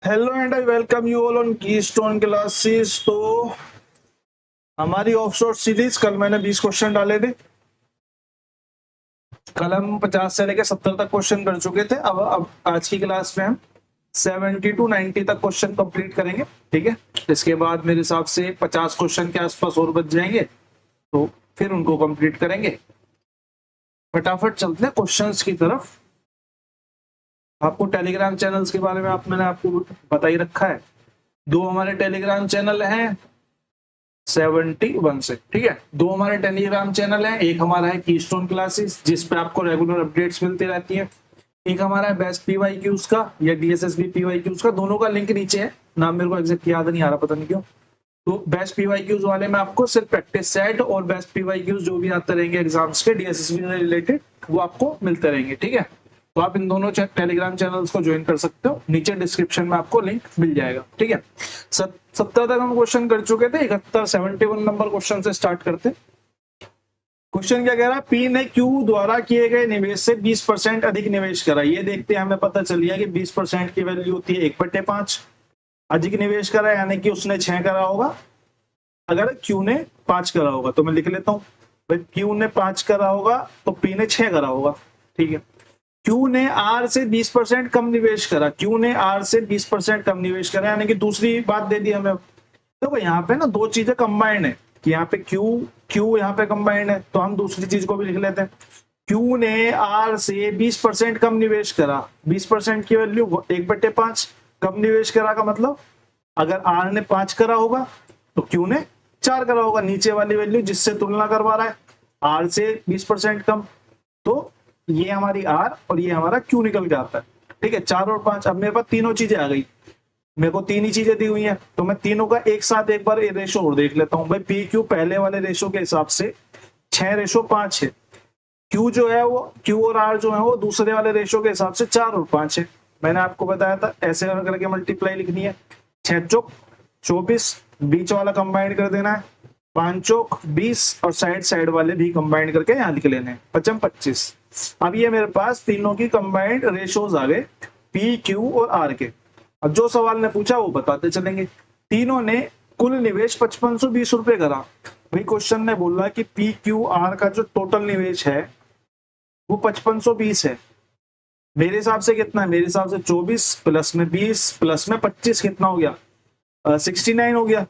Hello and I welcome you all on keystone classes. तो हमारी offshore series, कल मैंने 20 क्वेश्चन डाले थे। कल हम 50 से लेकर 70 तक क्वेश्चन कर चुके थे। अब आज की क्लास में हम 70 टू 90 तक क्वेश्चन कंप्लीट करेंगे। ठीक है, इसके बाद मेरे हिसाब से 50 क्वेश्चन के आसपास और बच जाएंगे, तो फिर उनको कंप्लीट करेंगे। फटाफट चलते हैं क्वेश्चंस की तरफ। आपको टेलीग्राम चैनल्स के बारे में मैंने आपको बता ही रखा है। दो हमारे टेलीग्राम चैनल हैं 71 से। ठीक है, दो हमारे टेलीग्राम चैनल हैं। एक हमारा है कीस्टोन क्लासेस, जिस पे आपको रेगुलर अपडेट्स मिलती रहती हैं। एक हमारा है बेस्ट पीवाईक्यूज का या डीएसएसबी पीवाईक्यूज का। दोनों का लिंक नीचे है, नाम मेरे को एग्जैक्ट याद नहीं आ रहा, पता नहीं क्यों। तो बेस्ट पीवाईक्यूज वाले में आपको सिर्फ प्रैक्टिस सेट और बेस्ट पीवाईक्यूज जो भी आते रहेंगे एग्जाम्स के डीएसएसबी से रिलेटेड, वो आपको मिलते रहेंगे। ठीक है, तो आप इन दोनों टेलीग्राम चैनल्स को ज्वाइन कर सकते हो, नीचे डिस्क्रिप्शन में आपको लिंक मिल जाएगा। ठीक है, 70 तक हम क्वेश्चन कर चुके थे। 71 नंबर क्वेश्चन से स्टार्ट करते। क्वेश्चन क्या कह रहा है? पी ने क्यू द्वारा किए गए निवेश से 20% अधिक निवेश करा। ये देखते हैं, हमें पता चल गया कि 20% की वैल्यू होती है 1/5। अधिक निवेश करा यानी कि उसने 6 करा होगा। अगर क्यू ने 5 करा होगा तो मैं लिख लेता हूं, भाई क्यू ने 5 करा होगा तो पी ने 6 करा होगा। ठीक है, क्यू ने आर से 20% कम निवेश करा। क्यू ने आर से 20% कम निवेश करा यानी कि दूसरी बात दे दी हमें। तो यहाँ पे ना दो चीजें कंबाइंड है कि यहाँ पे क्यू क्यू यहाँ पे कंबाइंड है, तो हम दूसरी चीज को भी लिख लेते हैं। क्यू ने आर से 20% कम निवेश करा। 20% की वैल्यू 1/5। कम निवेश करा का मतलब अगर आर ने 5 करा होगा तो क्यू ने 4 करा होगा। नीचे वाली वैल्यू जिससे तुलना करवा रहा है आर से 20% कम, तो ये हमारी आर और ये हमारा क्यू निकल के आता है। ठीक है, 4 और 5। अब मेरे पास तीनों चीजें आ गई, मेरे को तीन ही चीजें दी हुई हैं, तो मैं तीनों का एक साथ एक बार रेशो और देख लेता हूं। भाई पी क्यू पहले वाले रेशो के हिसाब से 6:5 है। क्यू जो है वो क्यू और आर जो है वो दूसरे वाले रेशो के हिसाब से 4 और 5 है। मैंने आपको बताया था ऐसे करके मल्टीप्लाई लिखनी है। 6 चौक 24, बीच वाला कंबाइंड कर देना है। 5 चौक 20 और साइड वाले भी कंबाइंड करके यहाँ लिख लेने हैं। 25। अब ये मेरे पास तीनों की कंबाइंड रेशोज आ गए, पी क्यू और आर के। अब जो सवाल ने पूछा वो बताते चलेंगे। तीनों ने कुल निवेश 5520 रुपए करा। भाई क्वेश्चन ने बोला कि पी क्यू आर का जो टोटल निवेश है वो 5520 है। मेरे हिसाब से कितना है? मेरे हिसाब से 24 प्लस में 20 प्लस में 25 कितना हो गया? 69 हो गया।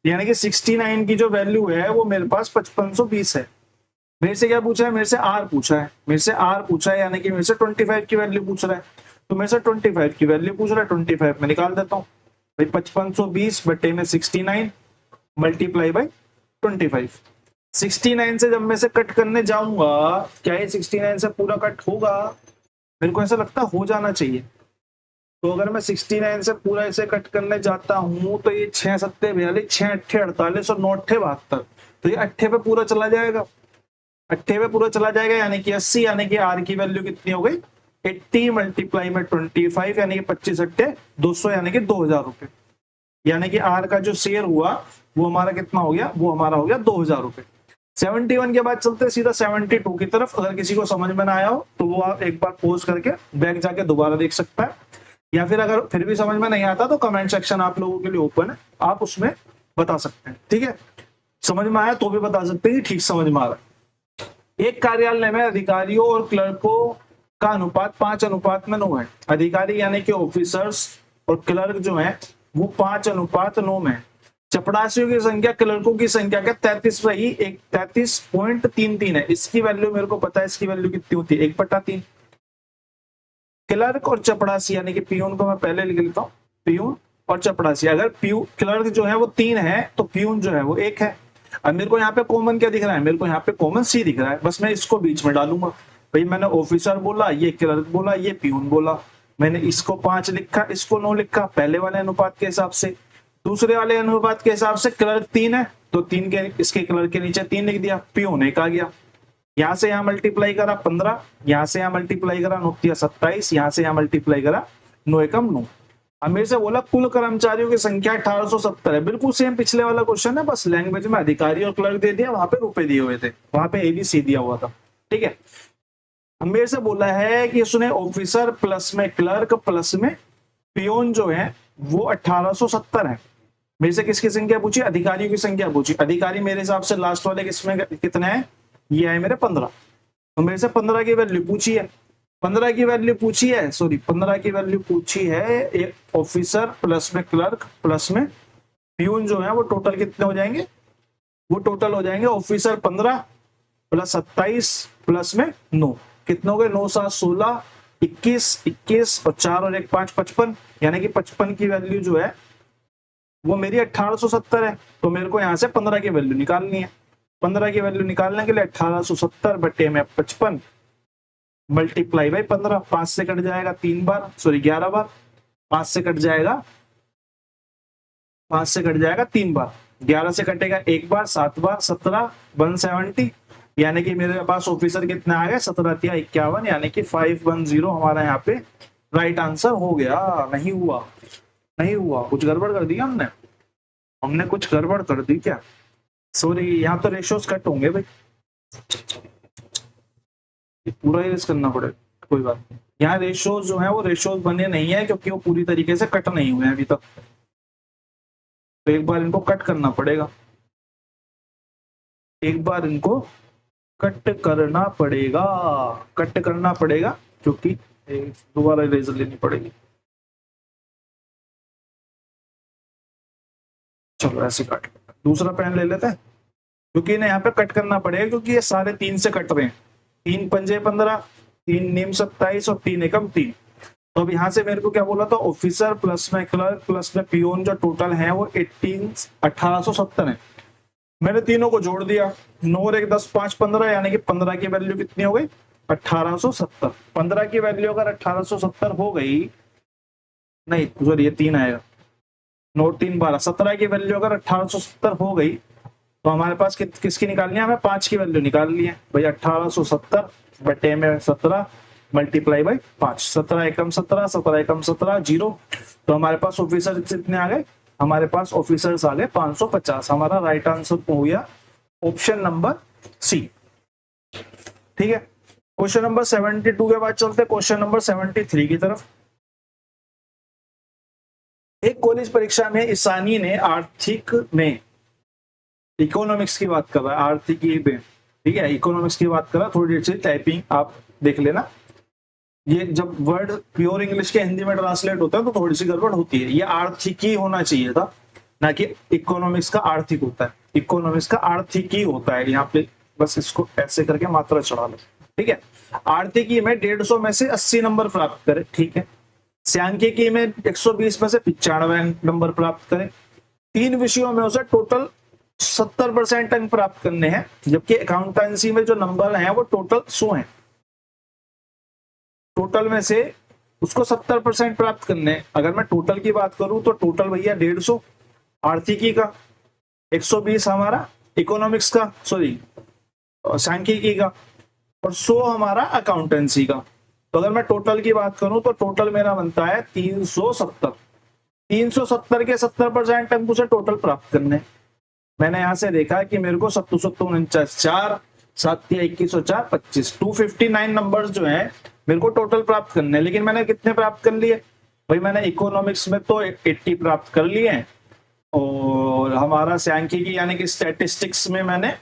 यानी कि 69 की जो वैल्यू है वो मेरे पास 5520 है। मेरे से क्या पूछा है? मेरे से आर पूछा है। मेरे से आर पूछा है यानी कि मेरे से 25 की वैल्यू पूछ रहा है। तो मेरे से 25 की वैल्यू पूछ रहा है, 25 में निकाल देता हूँ। भाई 5520 बटे में 69 मल्टीप्लाई बाई 25। 69 से जब मैं से कट करने जाऊंगा, क्या ये 69 से पूरा कट होगा? मेरे को ऐसा लगता हो जाना चाहिए। तो अगर मैं 69 से पूरा इसे कट करने जाता हूं तो ये 6 सत्ते 42, 6 अट्ठे 48 और 9 अट्ठे 72, तो ये अट्ठे पे पूरा चला जाएगा। अट्ठे पे पूरा चला जाएगा यानी कि 80, यानी कि आर की वैल्यू कितनी हो गई? 80 मल्टीप्लाई में 25 यानी कि 25 अट्ठे 200 यानी कि 2000 रुपए। यानी कि आर का जो शेयर हुआ वो हमारा कितना हो गया? वो हमारा हो गया 2000 रुपए। 71 के बाद चलते सीधा 72 की तरफ। अगर किसी को समझ में ना आया हो तो वो आप एक बार पॉज करके बैक जाके दोबारा देख सकता है, या फिर अगर फिर भी समझ में नहीं आता तो कमेंट सेक्शन आप लोगों के लिए ओपन है, आप उसमें बता सकते हैं। ठीक है, समझ में आया तो भी बता सकते हैं ठीक समझ में आ रहा है। एक कार्यालय में अधिकारियों और क्लर्कों का अनुपात 5:9 है। अधिकारी यानी कि ऑफिसर्स और क्लर्क जो है वो 5:9 में है। चपरासियों की संख्या क्लर्कों की संख्या का 33 रही, 33.33 है। इसकी वैल्यू मेरे को पता है, इसकी वैल्यू कितनी होती है? 1/3। क्लर्क और चपरासी यानी कि पियून को मैं पहले लिख लेता हूँ, पियून और चपरासी। अगर क्लर्क जो है वो 3 है तो पियून जो है वो 1 है। अब मेरे को यहाँ पे कॉमन क्या दिख रहा है? मेरे को यहाँ पे कॉमन सी दिख रहा है, बस मैं इसको बीच में डालूंगा। भाई मैंने ऑफिसर बोला, ये क्लर्क बोला, ये पियून बोला। मैंने इसको 5 लिखा, इसको 9 लिखा, पहले वाले अनुपात के हिसाब से। दूसरे वाले अनुपात के हिसाब से क्लर्क 3 है तो 3 के इसके क्लर्क के नीचे 3 लिख दिया, पियून 1 आ गया। यहां से यहां मल्टीप्लाई करा 15, यहां से यहां मल्टीप्लाई करा 9 × 27, यहां से यहां मल्टीप्लाई करा 9 × 9। अब मेरे से बोला कुल कर्मचारियों की संख्या 1870 है। बिल्कुल सेम पिछले वाला क्वेश्चन है, बस लैंग्वेज में अधिकारी और क्लर्क दे दिया, वहां पे रुपए दिए हुए थे, वहां पे ABC दिया हुआ था। ठीक है, अब मेरे से बोला है कि उसने ऑफिसर प्लस में क्लर्क प्लस में पियोन जो है वो 1870 है। मेरे से किसकी संख्या पूछी? अधिकारियों की संख्या पूछी। अधिकारी मेरे हिसाब से लास्ट वाले किसमें कितने हैं? ये है मेरे 15। तो मेरे से 15 की वैल्यू पूछी है, 15 की वैल्यू पूछी है, सॉरी 15 की वैल्यू पूछी है। एक ऑफिसर प्लस में क्लर्क प्लस में प्यून जो है वो टोटल कितने हो जाएंगे? वो टोटल हो जाएंगे ऑफिसर 15 प्लस 27 प्लस में 9, कितने हो गए? 9 7 16 21 21 और 4 और 1 5 55, यानी कि 55 की वैल्यू जो है वो मेरी 1870 है। तो मेरे को यहाँ से 15 की वैल्यू निकालनी है। 15 की वैल्यू निकालने के लिए 1870 बटे में 55 मल्टीप्लाई बाई 15, 5 से कट जाएगा 3 बार, सॉरी 11 बार, 5 से कट जाएगा 5 से कट जाएगा 3 बार, 11 से कटेगा 1 बार, 7 बार, 17 170, यानी कि मेरे पास ऑफिसर कितने आ गए? 17 या 51, यानी कि 510 हमारा यहाँ पे राइट आंसर हो गया। नहीं हुआ, नहीं हुआ, कुछ गड़बड़ कर दिया हमने, हमने कुछ गड़बड़ कर दी क्या? सॉरी, यहाँ तो रेशियोज कट होंगे भाई, पूरा यूज करना पड़ेगा, कोई बात नहीं। यहाँ रेशियोज जो है वो रेशियोज बने नहीं है क्योंकि वो पूरी तरीके से कट नहीं हुए हैं अभी तक, तो एक बार इनको कट करना पड़ेगा, एक बार इनको कट करना पड़ेगा, कट करना पड़ेगा, क्योंकि दोबारा इरेजर लेनी पड़ेगी। चलो ऐसे काट, दूसरा पेन ले लेते हैं, क्योंकि इन्हें यहाँ पे कट करना पड़ेगा, क्योंकि ये सारे 3 से कट रहे हैं। 3 पंजे 15, 3 नीम 27 और 3 एकम 3। तो अब यहाँ से मेरे को क्या बोला था? ऑफिसर प्लस में क्लर्क प्लस में पियोन जो टोटल है वो 1870 है। मैंने तीनों को जोड़ दिया, 9 और 1 10 5 15, यानी कि 15 की वैल्यू कितनी हो गई? 1870। 15 की वैल्यू अगर 1870 हो गई, नहीं सॉरी ये 3 आएगा, 9 3 12, 17 की वैल्यू अगर 1870 हो गई तो हमारे पास किसकी निकालनी है? हमें 5 की वैल्यू निकालनी है भाई। 1870 बटे में 17 मल्टीप्लाई बाई 5, 17 एकम 17, 17 एकम 17 0। तो हमारे पास ऑफिसर कितने आ गए? हमारे पास ऑफिसर्स आ गए 550। हमारा राइट आंसर हो गया ऑप्शन नंबर सी। ठीक है, क्वेश्चन नंबर 72 के बाद चलते क्वेश्चन नंबर 73 की तरफ। एक कॉलेज परीक्षा में ईशानी ने आर्थिक में, इकोनॉमिक्स की बात कर रहा है, आर्थिकी में, ठीक है, इकोनॉमिक्स की बात कर रहा है, थोड़ी देर से टाइपिंग आप देख लेना। ये जब वर्ड प्योर इंग्लिश के हिंदी में ट्रांसलेट होता है तो थोड़ी सी गड़बड़ होती है। ये आर्थिकी होना चाहिए था, ना कि इकोनॉमिक्स का आर्थिक होता है। इकोनॉमिक्स का आर्थिकी होता है, यहाँ पे बस इसको ऐसे करके मात्रा चढ़ा लो। ठीक है, आर्थिकी में 150 में से 80 नंबर प्राप्त करे, ठीक है। सांख्यिकी में 120 में से 95 नंबर प्राप्त करें। 3 विषयों में उसे टोटल 70% अंक प्राप्त करने हैं, जबकि अकाउंटेंसी में जो नंबर हैं वो टोटल 100 हैं। टोटल में से उसको 70% प्राप्त करने हैं। अगर मैं टोटल की बात करूं तो टोटल भैया 150 आर्थिकी का, 120 हमारा इकोनॉमिक्स का, सॉरी सांख्यिकी का, और 100 हमारा अकाउंटेंसी का। तो अगर मैं टोटल की बात करूं तो टोटल मेरा बनता है 370। 370 के 70% अंक उसे टोटल प्राप्त करने। मैंने यहां से देखा कि मेरे को 749 4 7 या 21 और 4 25, 259 नंबर्स जो है मेरे को टोटल प्राप्त करने हैं। लेकिन मैंने कितने प्राप्त कर लिए भाई? मैंने इकोनॉमिक्स में तो 80 प्राप्त कर लिए हैं, और हमारा सांख्यिकी यानी कि स्टैटिस्टिक्स में मैंने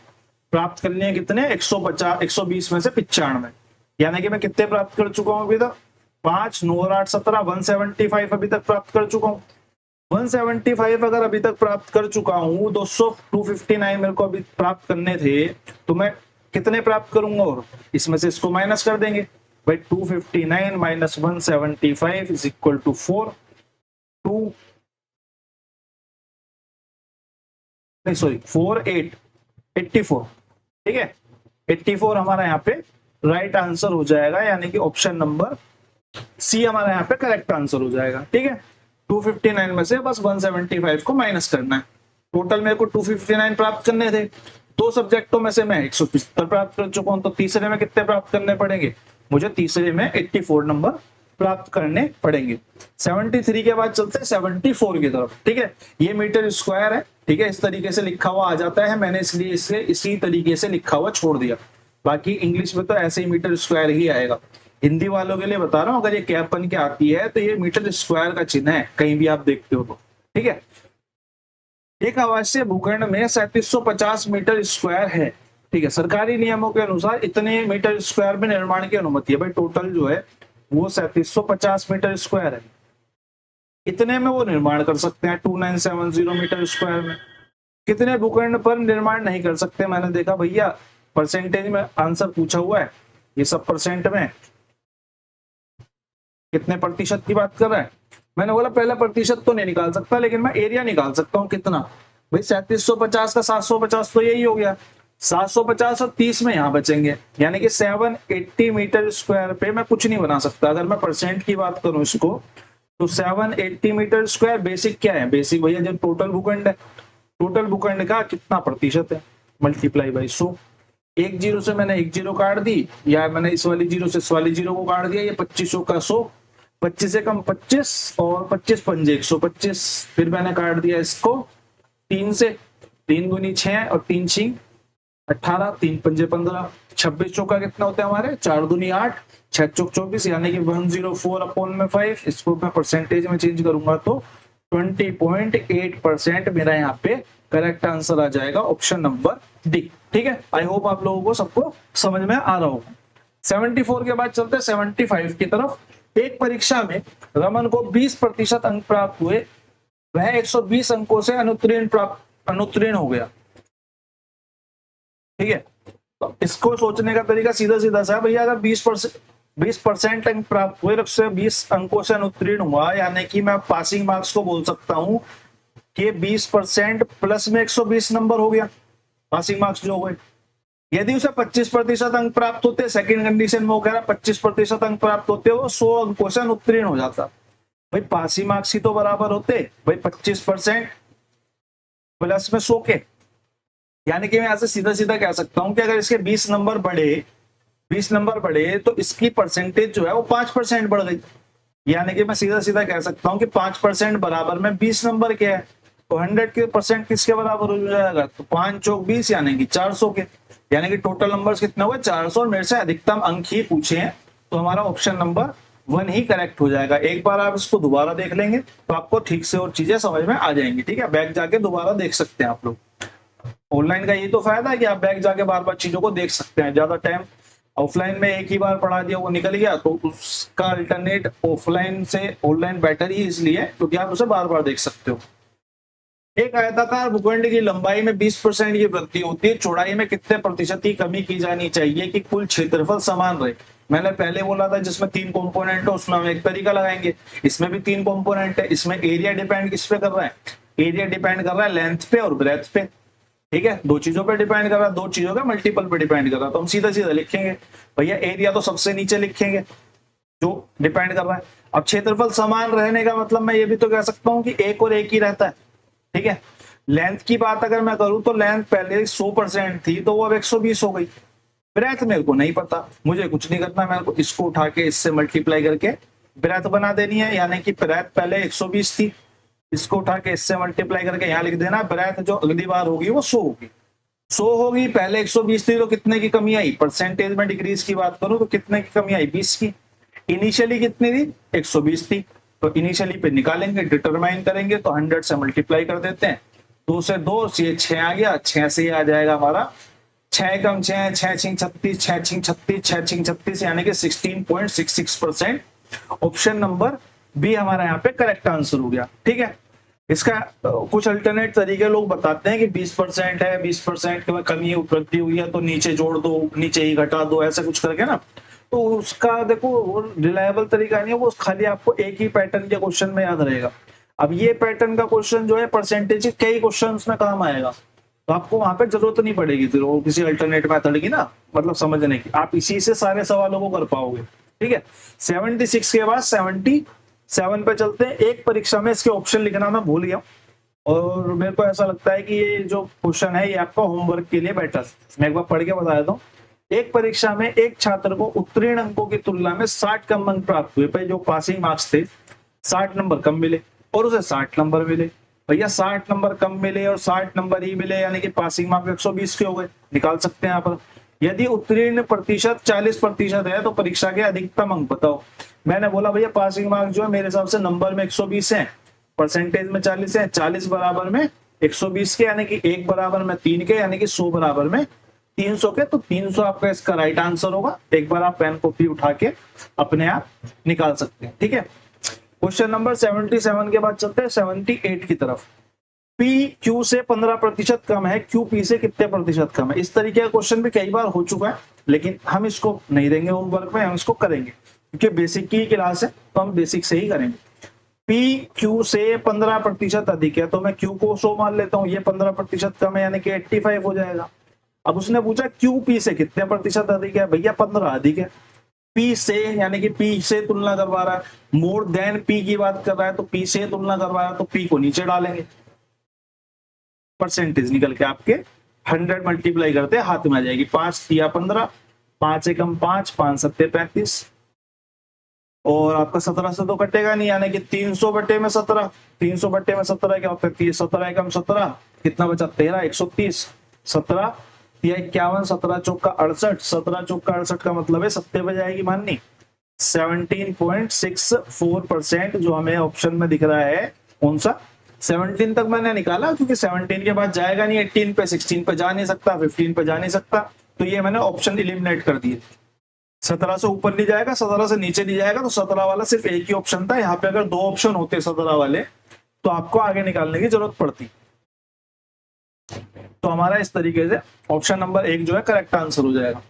प्राप्त कर लिए कितने? 150, 120 में से 95, यानी कि मैं कितने प्राप्त कर चुका हूं अभी तक? 5 9 और 8 17, 175 अभी तक प्राप्त कर चुका हूं। 175 अगर अभी तक प्राप्त कर चुका हूं, 259 मेरे को अभी प्राप्त करने थे, तो मैं कितने प्राप्त करूंगा? और इसमें से इसको माइनस कर देंगे भाई। 259 माइनस 175 इज इक्वल टू 4 2 नहीं सॉरी 4 8 84। ठीक है, 84 हमारा यहाँ पे राइट आंसर हो जाएगा, यानी कि ऑप्शन नंबर सी हमारा यहाँ पे करेक्ट आंसर हो जाएगा। ठीक है, 259 में से बस 175 को माइनस करना है। टोटल मेरे को 259 प्राप्त करने थे, 2 सब्जेक्टों में से मैं 175 प्राप्त कर चुका हूं, तो तीसरे में कितने प्राप्त करने पड़ेंगे मुझे? तीसरे में 84 नंबर प्राप्त करने पड़ेंगे। 73 के बाद चलते हैं 74 की तरफ। ठीक है, ये मीटर स्क्वायर है, ठीक है, इस तरीके से लिखा हुआ आ जाता है, मैंने इसलिए इसे इसी तरीके से लिखा हुआ छोड़ दिया। बाकी इंग्लिश में तो ऐसे ही मीटर स्क्वायर ही आएगा। हिंदी वालों के लिए बता रहा हूँ, अगर ये कैप बन के आती है तो ये मीटर स्क्वायर का चिन्ह है, कहीं भी आप देखते हो तो। ठीक है, एक आवासीय भूखंड में 3750 मीटर स्क्वायर है। ठीक है, सरकारी नियमों के अनुसार इतने मीटर स्क्वायर में निर्माण की अनुमति है। भाई टोटल जो है वो 3750 मीटर स्क्वायर है, इतने में वो निर्माण कर सकते हैं 2970 मीटर स्क्वायर में। कितने भूखंड पर निर्माण नहीं कर सकते? मैंने देखा भैया परसेंटेज में आंसर पूछा हुआ है, ये सब परसेंट में कितने प्रतिशत की बात कर रहा है। मैंने बोला पहला प्रतिशत तो नहीं निकाल सकता, लेकिन मैं एरिया निकाल सकता हूँ। कितना भाई? 3750 का 750 तो यही हो गया, 750 और 30 में यहाँ बचेंगे, यानी कि 780 मीटर स्क्वायर पे मैं कुछ नहीं बना सकता। अगर मैं परसेंट की बात करूं इसको तो 780 मीटर स्क्वायर बेसिक क्या है? बेसिक भैया जो टोटल भूखंड है, टोटल भूखंड का कितना प्रतिशत है, मल्टीप्लाई बाई 100। एक जीरो से मैंने एक जीरो काट दी, या मैंने इस वाली जीरो से इस वाली जीरो को काट दिया। ये 2500 का 100, 25 से कम 25 और 25 पंजे 125। फिर मैंने काट दिया इसको 3 से, 3 दूनी 6 और 3 छिंग 18, 3 पंजे 15, 26 चौका कितना होता है हमारे? 4 दूनी 8, 6 चौक 24, यानी कि 104 अपॉन में 5। इसको मैं परसेंटेज में चेंज करूंगा तो 20.8% मेरा यहाँ पे करेक्ट आंसर आ जाएगा, ऑप्शन नंबर डी। ठीक है, आई होप आप लोगों को सबको समझ में आ रहा होगा। 74 के बाद चलते 75 की तरफ। एक परीक्षा में रमन को 20% अंक प्राप्त हुए, वह 120 अंकों से अनुत्तीर्ण हो गया। ठीक है, तो इसको सोचने का तरीका सीधा सीधा सा है भैया, अगर 20% अंक प्राप्त हुए, 120 अंकों से अनुत्तीर्ण हुआ, यानी कि मैं पासिंग मार्क्स को बोल सकता हूं कि 20% प्लस में 120 नंबर हो गया पासिंग मार्क्स जो हुए। यदि उसे 25% अंक प्राप्त होते, सेकंड कंडीशन में वो कह रहा 25% अंक प्राप्त होते, वो 100 अंकों से अनुत्तीर्ण हो जाता। भाई पासिंग मार्क्स ही तो बराबर होते भाई 25% प्लस में 100 के, यानी कि मैं ऐसे सीधा सीधा कह सकता हूं कि अगर इसके 20 नंबर बढ़े तो इसकी परसेंटेज जो है वो 5% बढ़ गई। यानी कि मैं सीधा सीधा कह सकता हूं कि 5% बराबर में 20 नंबर के है, तो 100% किसके बराबर हो जाएगा? तो 5 चौक 20 यानी कि 400 के, यानी कि टोटल नंबर्स कितने हुए? 400, और मेरे से अधिकतम अंक ही पूछे हैं, तो हमारा ऑप्शन नंबर 1 ही करेक्ट हो जाएगा। एक बार आप इसको दोबारा देख लेंगे तो आपको ठीक से और चीजें समझ में आ जाएंगी। ठीक है, बैक जाके दोबारा देख सकते हैं आप लोग। ऑनलाइन का यही तो फायदा है कि आप बैक जाके बार बार चीजों को देख सकते हैं। ज्यादा टाइम ऑफलाइन में एक ही बार पढ़ा दिया वो निकल गया, तो उसका अल्टरनेट ऑफलाइन से ऑनलाइन बेटर ही इसलिए क्योंकि आप उसे बार बार देख सकते हो। एक आयताकार भूखंड की लंबाई में 20% की वृद्धि होती है, चौड़ाई में कितने प्रतिशत की कमी की जानी चाहिए कि कुल क्षेत्रफल समान रहे? मैंने पहले बोला था जिसमें 3 कंपोनेंट है उसमें हम एक तरीका लगाएंगे, इसमें भी 3 कंपोनेंट है। इसमें एरिया डिपेंड किस पे कर रहा है? एरिया डिपेंड कर रहा है लेंथ पे और ब्रेथ पे। ठीक है, 2 चीजों पे डिपेंड कर रहा है, 2 चीजों का मल्टीपल पे डिपेंड कर रहा है। तो हम सीधा सीधा लिखेंगे भैया, एरिया तो सबसे नीचे लिखेंगे जो डिपेंड कर रहा है। अब क्षेत्रफल समान रहने का मतलब मैं ये भी तो कह सकता हूँ कि एक और एक ही रहता है। ठीक है, लेंथ की बात अगर मैं करूं तो लेंथ पहले 100% थी, तो वो अब 120 हो गई। ब्रेथ मेरे को नहीं पता, मुझे कुछ नहीं करना, मेरे को इसको उठा के इससे मल्टीप्लाई करके ब्रेथ बना देनी है, यानी कि ब्रेथ पहले 120 थी, इसको उठा के इससे मल्टीप्लाई करके यहाँ लिख देना। ब्रेथ जो अगली बार होगी वो 100 होगी। 100 होगी, पहले 120 थी तो कितने की कमी आई? परसेंटेज में डिग्रीज की बात करूं तो कितने की कमी आई? 20 की। इनिशियली कितनी थी? 120 थी, तो इनिशियली पे निकालेंगे, डिटरमाइन करेंगे तो 100 से मल्टीप्लाई कर देते हैं। 2 से 2 से 6 आ गया, 6 से आ जाएगा हमारा 6 कम 6, 6 छिंग 36, 6 छिंग 36, 6 छिंग 36, यानी कि 16.66%। ऑप्शन नंबर बी हमारा यहाँ पे करेक्ट आंसर हो गया। ठीक है, इसका कुछ अल्टरनेट तरीके लोग बताते हैं कि 20% है, 20% की कमी वृद्धि हुई है तो नीचे जोड़ दो, नीचे ही घटा दो, ऐसा कुछ करके ना। तो उसका देखो रिलायबल तरीका नहीं है वो, खाली आपको एक ही पैटर्न के क्वेश्चन में याद रहेगा। अब ये पैटर्न का क्वेश्चन जो है परसेंटेज के कई क्वेश्चंस में काम आएगा, तो आपको वहां पे जरूरत नहीं पड़ेगी फिर वो किसी अल्टरनेट मेथड की ना, मतलब समझने की, आप इसी से सारे सवालों को कर पाओगे। ठीक है, 76 के बाद 77 पे चलते हैं। एक परीक्षा में इसके ऑप्शन लिखना मैं भूल गया, और मेरे को ऐसा लगता है कि ये जो क्वेश्चन है ये आपका होमवर्क के लिए बेटर, मैं एक बार पढ़ के बता देता हूँ। एक परीक्षा में एक छात्र को उत्तीर्ण अंकों की तुलना में 60 कम अंक प्राप्त हुए। भाई जो पासिंग मार्क्स थे 60 नंबर कम मिले और उसे 60 नंबर मिले। भैया 60 नंबर कम मिले और 60 नंबर ही मिले, यानी कि पासिंग मार्क्स 120 के हो गए, निकाल सकते हैं यहाँ पर। यदि उत्तीर्ण प्रतिशत 40% है तो परीक्षा के अधिकतम अंक बताओ। मैंने बोला भैया पासिंग मार्क्स जो है मेरे हिसाब से नंबर में 120 है, परसेंटेज में 40 है, 40 बराबर में 120 के यानी कि 1 बराबर में 3 के यानी कि 100 बराबर में 300 के, तो 300 आपका इसका राइट आंसर होगा। एक बार आप पेन कॉपी उठा के अपने आप निकाल सकते हैं, ठीक है। क्वेश्चन नंबर 77 के बाद चलते हैं 78 की तरफ। पी क्यू से 15% कम है, क्यू पी से कितने प्रतिशत कम है। इस तरीके का क्वेश्चन भी कई बार हो चुका है, लेकिन हम इसको नहीं देंगे होमवर्क में, हम इसको करेंगे क्योंकि बेसिक की क्लास है तो हम बेसिक से ही करेंगे। पी क्यू से 15% अधिक है तो मैं क्यू को 100 मान लेता हूं, ये 15% कम है यानी कि 85 हो जाएगा। अब उसने पूछा क्यू पी से कितने प्रतिशत अधिक है, भैया 15 अधिक है। पी से यानी कि पी से तुलना करवा रहा है, मोर देन पी की बात कर रहा है तो पी से तुलना करवा रहा है तो पी को नीचे डालेंगे, परसेंटेज निकल के आपके 100 मल्टीप्लाई करते हाथ में आ जाएगी। 5 तिया 15, 5 एकम 5, 5 सत्ते 35 और आपका 17 से तो कटेगा नहीं यानी कि 300 बटे में 17, 300 बटे में 17 क्या होता है 17 एकम 17 कितना बचा 13, 130, 17 या 51, 17 चौका 68, 17 चौका 68 का मतलब है सत्ते पे जाएगी माननी। 17.64% जो हमें ऑप्शन में दिख रहा है कौन सा 17 तक मैंने निकाला क्योंकि 17 के बाद जाएगा नहीं 18 पे, 16 पे जा नहीं सकता, 15 पे जा नहीं सकता, तो ये मैंने ऑप्शन इलिमिनेट कर दिए। 17 से ऊपर नहीं जाएगा, 17 से नीचे नहीं जाएगा, तो 17 वाला सिर्फ एक ही ऑप्शन था। यहाँ पे अगर दो ऑप्शन होते 17 वाले तो आपको आगे निकालने की जरूरत पड़ती। तो हमारा इस तरीके से ऑप्शन नंबर 1 जो है करेक्ट आंसर हो जाएगा।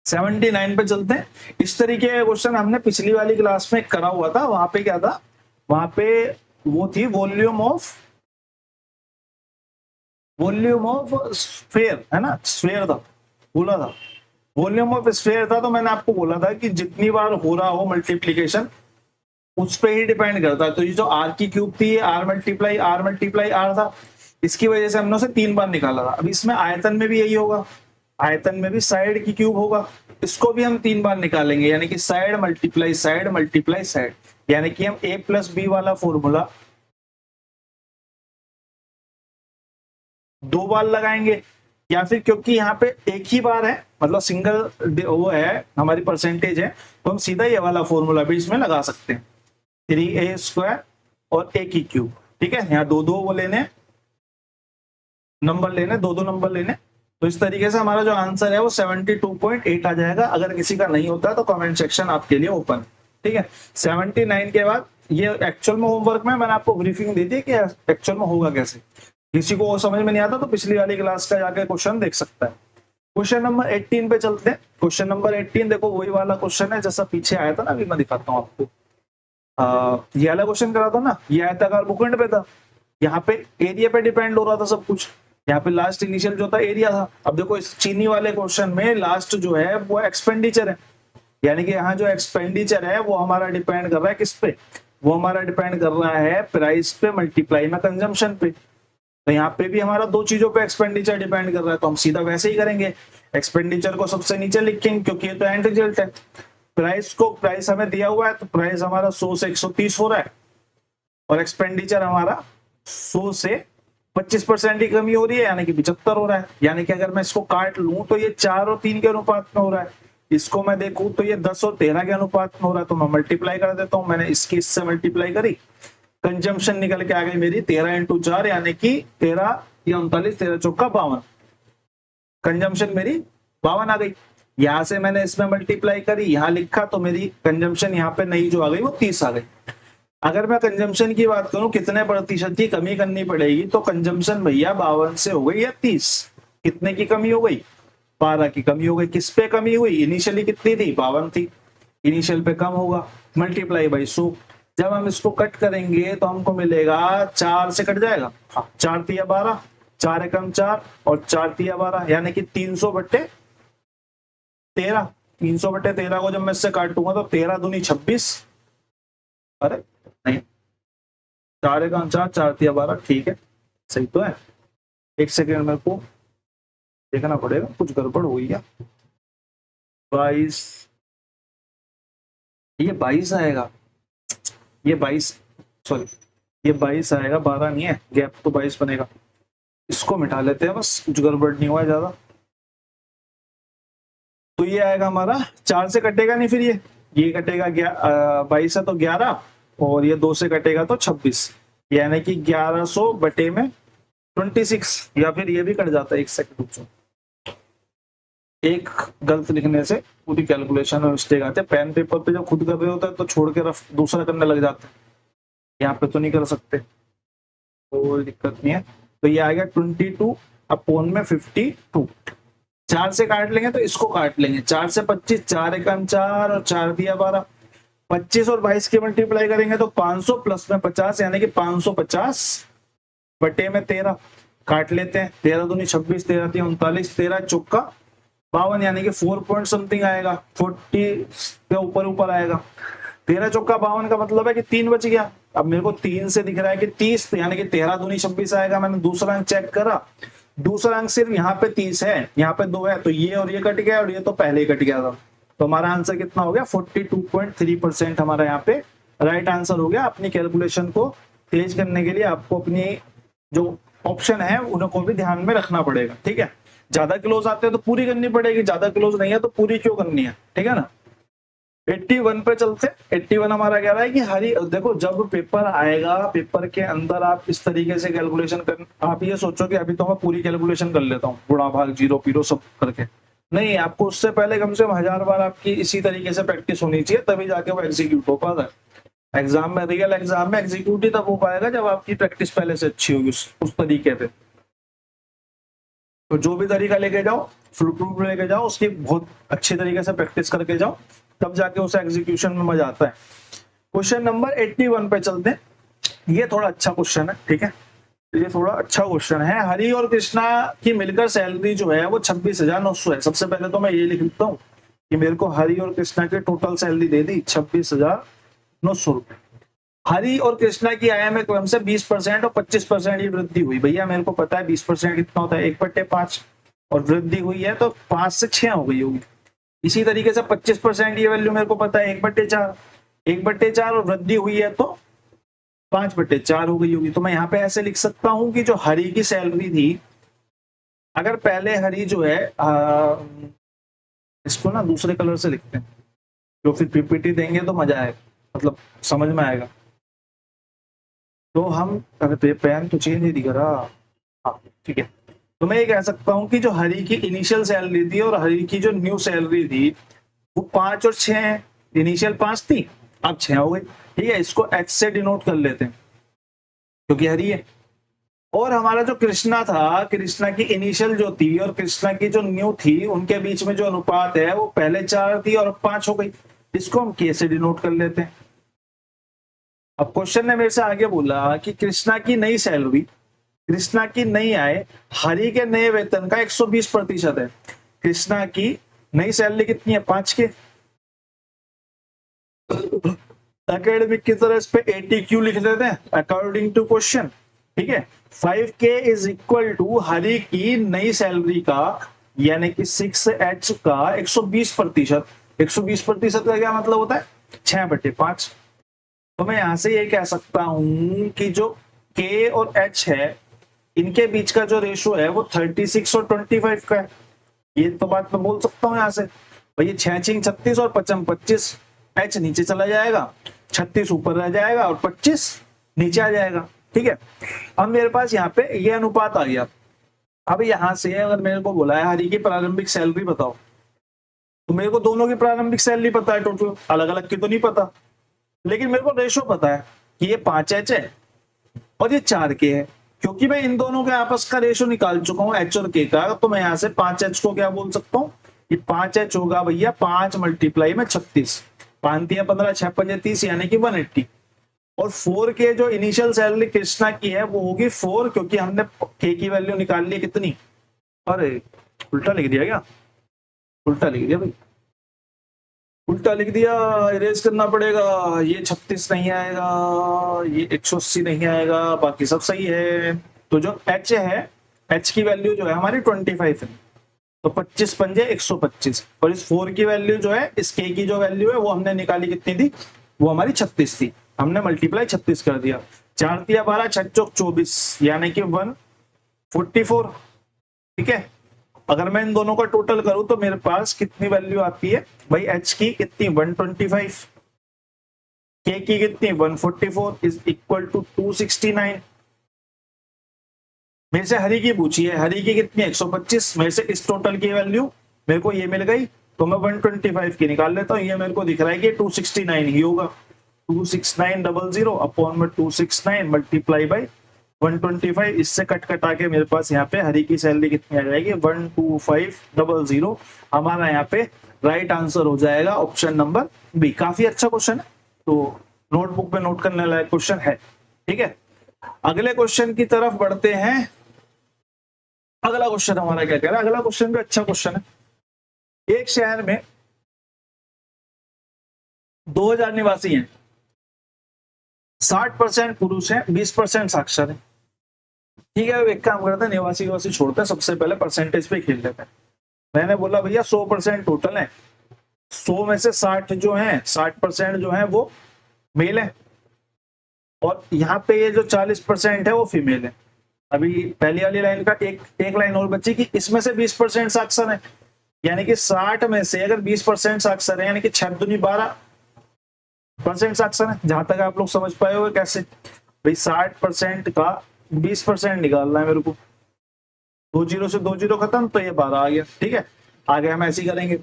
79 पे चलते हैं। इस तरीके का क्वेश्चन हमने पिछली वाली क्लास में करा हुआ था। वहां पे क्या था, वहां पे वो थी वॉल्यूम ऑफ स्फीयर, है ना, स्फीयर था बोला था, वॉल्यूम ऑफ स्फीयर था। तो मैंने आपको बोला था कि जितनी बार हो रहा हो मल्टीप्लीकेशन उस पर ही डिपेंड करता है। तो ये जो आर की क्यूब थी आर मल्टीप्लाई आर था, इसकी वजह से हमने उसे 3 बार निकाला था। अब इसमें आयतन में भी यही होगा, आयतन में भी साइड की क्यूब होगा, इसको भी हम 3 बार निकालेंगे यानी कि साइड मल्टीप्लाई साइड, यानी कि हम a प्लस बी वाला फॉर्मूला 2 बार लगाएंगे, या फिर क्योंकि यहाँ पे एक ही बार है मतलब सिंगल वो है हमारी परसेंटेज है, तो हम सीधा ये वाला फॉर्मूला भी इसमें लगा सकते हैं 3a² और a की क्यूब। ठीक है, यहाँ दो वो लेने नंबर लेने, दो नंबर लेने। तो इस तरीके से हमारा जो आंसर है वो 72.8 आ जाएगा। अगर किसी का नहीं होता तो कमेंट सेक्शन आपके लिए ओपन। ठीक है, 79 के बाद ये एक्चुअल में होमवर्क में मैंने आपको ब्रीफिंग दी थी कि एक्चुअल में होगा कैसे। किसी को समझ में नहीं आता तो पिछली वाली क्लास का जाके क्वेश्चन देख सकता है। क्वेश्चन नंबर 18 पे चलते हैं। क्वेश्चन नंबर 18 देखो वही वाला क्वेश्चन है जैसा पीछे आया था ना, अभी मैं दिखाता हूँ आपको। ये वाला क्वेश्चन करा था ना, ये आयताकार भूखंड पे था, यहाँ पे एरिया पे डिपेंड हो रहा था सब कुछ। यहाँ पे लास्ट इनिशियल जो था एरिया था। अब देखो इस चीनी वाले क्वेश्चन में लास्ट जो है वो एक्सपेंडिचर है, यानी कि यहाँ जो एक्सपेंडिचर है वो हमारा डिपेंड कर रहा है किस पे, वो हमारा डिपेंड कर रहा है प्राइस पे मल्टीप्लाई में कंजम्पशन पे। तो यहाँ पे भी हमारा दो चीजों पे एक्सपेंडिचर डिपेंड कर रहा है, तो हम सीधा वैसे ही करेंगे, एक्सपेंडिचर को सबसे नीचे लिखेंगे क्योंकि ये तो एंड रिजल्ट है। प्राइस हमें दिया हुआ है तो प्राइस हमारा 100 से 130 हो रहा है और एक्सपेंडिचर हमारा 100 से 25% की कमी हो रही है यानी कि 75 हो रहा है। यानी कि अगर मैं इसको काट लूं तो ये 4 और 3 के अनुपात में हो रहा है, इसको मैं देखूं तो ये 10 और 13 के अनुपात में हो रहा है। तो मैं मल्टीप्लाई कर देता हूं, मैंने इसकी इससे मल्टीप्लाई करी, कंजम्पशन निकल के आ गई मेरी 13 × 4 यानी कि 13 या 39, 13 चौका 52, कंजम्पशन मेरी 52 आ गई। यहां से मैंने इसमें मल्टीप्लाई करी, यहां लिखा तो मेरी कंजम्पशन यहाँ पे नई जो आ गई वो 30 आ गई। अगर मैं कंजम्पशन की बात करूं कितने प्रतिशत की कमी करनी पड़ेगी, तो कंजम्पशन भैया 52 से हो गई या 30, कितने की कमी हो गई 12 की कमी हो गई। किस पे कमी हुई, इनिशियली कितनी थी 52 थी, इनिशियल पे कम होगा, मल्टीप्लाई बाई 100। जब हम इसको कट करेंगे तो हमको मिलेगा 4 से कट जाएगा, 4 तिया 12, 4 एकम 4 और 4 तिया 12 यानी कि 300 बटे 13। 300 बटे 13 को जब मैं इससे काटूंगा तो 13 दूनी 26, अरे नहीं 4 एकम 4, 4 तिया 12, ठीक है सही तो है। एक सेकेंड मेरे को देखना पड़ेगा कुछ गड़बड़ हुई क्या। 22, ये 22 आएगा, ये 22 सॉरी ये 22 आएगा, 12 नहीं है, गैप तो 22 बनेगा। इसको मिटा लेते हैं बस, कुछ गड़बड़ नहीं हुआ है ज्यादा। तो ये आएगा हमारा 4 से कटेगा नहीं, फिर ये कटेगा 22 है तो 11, और ये 2 से कटेगा तो 26, यानी कि 1100 बटे में 26, या फिर ये भी कट जाता है। 1 सेकंड रुक जाओ, एक गलत लिखने से पूरी कैलकुलेशन में मिस्टेक आते हैं। पेन पेपर पे जब खुद कर रहे होते हैं तो छोड़ के रफ दूसरा करने लग जाते हैं, यहाँ पे तो नहीं कर सकते, कोई दिक्कत नहीं है। तो ये आ गया 22 अपॉन में 52। 4 से काट लेंगे तो इसको काट लेंगे, 4 से 25, 4 एकम 4 और 4 दिया 12, 25 और 22 के मल्टीप्लाई करेंगे तो 500 प्लस में 50, यानी कि 550 बटे में 13 काट लेते हैं। 13 दूनी 26, 13 तीन 39, 13 चौका 52, यानी कि 4 पॉइंट समथिंग आएगा, 40 के ऊपर आएगा। 13 चौका 52 का मतलब है कि 3 बच गया। अब मेरे को 3 से दिख रहा है कि 30, यानी कि 13 दूनी 26 आएगा। मैंने दूसरा अंक चेक करा, दूसरा अंक सिर्फ यहाँ पे 30 है, यहाँ पे 2 है, तो ये और ये कट गया और ये तो पहले ही कट गया था। तो हमारा आंसर कितना हो गया? 42.3% हमारा यहाँ पे राइट आंसर हो गया। अपनी कैलकुलेशन को तेज करने के लिए आपको अपनी जो ऑप्शन है उनको भी ध्यान में रखना पड़ेगा, ठीक है। ज्यादा क्लोज आते हैं तो पूरी करनी पड़ेगी, ज्यादा क्लोज नहीं है तो पूरी क्यों करनी है, ठीक है ना। 81 पे चलते। 81 हमारा कह रहा है कि हरी, देखो जब पेपर आएगा, पेपर के अंदर आप इस तरीके से कैलकुलेशन कर, आप ये सोचो कि अभी तो मैं पूरी कैलकुलेशन कर लेता हूँ, गुणा भाग जीरो पीरो सब करके, नहीं, आपको उससे पहले कम से कम 1000 बार आपकी इसी तरीके से प्रैक्टिस होनी चाहिए, तभी जाके वो एग्जीक्यूट हो पाता है। एग्जाम में, रियल एग्जाम में एग्जीक्यूट ही तब हो पाएगा जब आपकी प्रैक्टिस पहले से अच्छी होगी उस तरीके पे। तो जो भी तरीका लेके जाओ, फ्लू प्रूफ लेके जाओ, उसकी बहुत अच्छी तरीके से प्रैक्टिस करके जाओ, तब जाके उस एग्जीक्यूशन में मजा आता है। क्वेश्चन नंबर 81 पे चलते हैं। ये थोड़ा अच्छा क्वेश्चन है, ठीक है, ये थोड़ा अच्छा क्वेश्चन है। हरि और कृष्णा की मिलकर सैलरी जो है वो 26,900 है। सबसे पहले तो मैं ये लिख देता हूँ कि मेरे को हरि और कृष्णा की टोटल सैलरी दे दी 26,900 रुपए। हरि और कृष्णा की आय में क्रम से 20% और 25% की वृद्धि हुई। भैया मेरे को पता है 20% कितना होता है, 1/5, और वृद्धि हुई है तो 5 से 6 हो गई होगी। इसी तरीके से 25% की वैल्यू मेरे को पता है 1/4, 1/4 और वृद्धि हुई है तो 5/4 हो गई होगी। तो मैं यहाँ पे ऐसे लिख सकता हूँ कि जो हरि की सैलरी थी, अगर पहले हरि जो है इसको ना दूसरे कलर से लिखते हैं, जो फिर पीपीटी देंगे तो मजा आएगा, मतलब समझ में आएगा। तो हम, अरे पेन तो चेंज ही दिख रहा, हाँ ठीक है। तो मैं ये कह सकता हूँ कि जो हरि की इनिशियल सैलरी थी और हरि की जो न्यू सैलरी थी वो 5 और 6 है। इनिशियल 5 थी, अब 6 हो गई, ठीक है। इसको H से डिनोट कर लेते हैं क्योंकि हरि है। और हमारा जो कृष्णा था, कृष्णा की इनिशियल जो थी और कृष्णा की जो न्यू थी, उनके बीच में जो अनुपात है वो पहले 4 थी और अब 5 हो गई, इसको हम K से डिनोट कर लेते हैं। अब क्वेश्चन ने मेरे से आगे बोला कि कृष्णा की नई सैलरी, कृष्णा की नई आय हरि के नए वेतन का 120% है। कृष्णा की नई सैलरी कितनी है? 5 के। एकेडमिक की तरह इस पे ATQ लिख देते हैं अकॉर्डिंग टू क्वेश्चन, ठीक है। 5K is equal to Hari की नई सैलरी का, यानी कि 6H का 120%। 120% का क्या मतलब होता है? 6/5। तो मैं यहां से ये कह सकता हूं कि जो K और H है, इनके बीच का जो रेशो है वो 36 और 25 का है। ये तो बात मैं बोल सकता हूँ यहाँ से, भाई 6 6 36 और 5 25, H नीचे चला जाएगा, 36 ऊपर रह जाएगा और 25 नीचे आ जाएगा, ठीक है। अब मेरे पास यहाँ पे ये अनुपात आ गया। अब यहाँ से अगर मेरे को बोला है हरि की प्रारंभिक सैलरी बताओ, तो मेरे को दोनों की प्रारंभिक सैलरी पता है टोटल, अलग अलग की तो नहीं पता, लेकिन मेरे को रेशो पता है कि ये 5H है और ये 4K है। क्योंकि मैं इन दोनों के आपस का रेशो निकाल चुका हूँ H और K का, तो मैं यहाँ से 5H को क्या बोल सकता हूँ? ये 5H होगा भैया 5 मल्टीप्लाई में 36, 5 3 15 6 5 30, यानी कि 180। और 4K जो इनिशियल सैलरी कृष्णा की है वो होगी 4, क्योंकि हमने K की वैल्यू निकाल ली कितनी, अरे उल्टा लिख दिया क्या? उल्टा लिख दिया भाई, उल्टा लिख दिया, इरेज करना पड़ेगा। ये 36 नहीं आएगा, ये 180 नहीं आएगा, बाकी सब सही है। तो जो H है, H की वैल्यू जो है हमारी 25 है, तो 25 पंजे 125, और इस 4 की वैल्यू जो है, इस K की जो वैल्यू है वो हमने निकाली कितनी थी? वो हमारी 36 थी, हमने मल्टीप्लाई 36 कर दिया। 4 तिया 12, 6 चौक 24, यानी कि 144, ठीक है। अगर मैं इन दोनों का टोटल करूं तो मेरे पास कितनी वैल्यू आती है भाई, एच की कितनी 125, के की कितनी 144 इज इक्वल टू 269। मेरे से हरी की पूछी है, हरी की कितनी 125, मेरे से इस टोटल की वैल्यू मेरे को ये मिल गई, तो मैं 125 की निकाल लेता हूँ। ये मेरे को दिख रहा है कि 269 ही होगा, 26900 अपॉन में 269 मल्टीप्लाई बाई 125। इससे कट कटा के मेरे पास यहाँ पे हरी की सैलरी कितनी आ जाएगी 12500। हमारा यहाँ पे राइट आंसर हो जाएगा ऑप्शन नंबर बी। काफी अच्छा क्वेश्चन है, तो नोटबुक पे नोट करने लायक क्वेश्चन है। ठीक है, अगले क्वेश्चन की तरफ बढ़ते हैं। अगला क्वेश्चन हमारा क्या कह रहा है, अगला क्वेश्चन भी अच्छा क्वेश्चन है। एक शहर में 2000 निवासी हैं, 60% पुरुष हैं, 20% साक्षर हैं। ठीक है, एक काम करते हैं, निवासी छोड़ते हैं, सबसे पहले परसेंटेज पे खेल लेते हैं। मैंने बोला भैया 100% टोटल है, 100 में से 60 जो है, 60% जो है वो मेल है, और यहाँ पे ये जो 40% है वो फीमेल है। अभी पहली वाली लाइन का एक लाइन और बची कि इसमें से 20% साक्षर है, यानी कि 60 में से अगर 20% साक्षर है, यानी कि 6 दूनी 12% साक्षर है। जहां तक आप लोग समझ पाए हो कैसे भाई, 60% का 20% निकालना है मेरे को, 2 जीरो से 2 जीरो खत्म, तो ये 12 आ गया। ठीक है, आगे हम ऐसे ही करेंगे,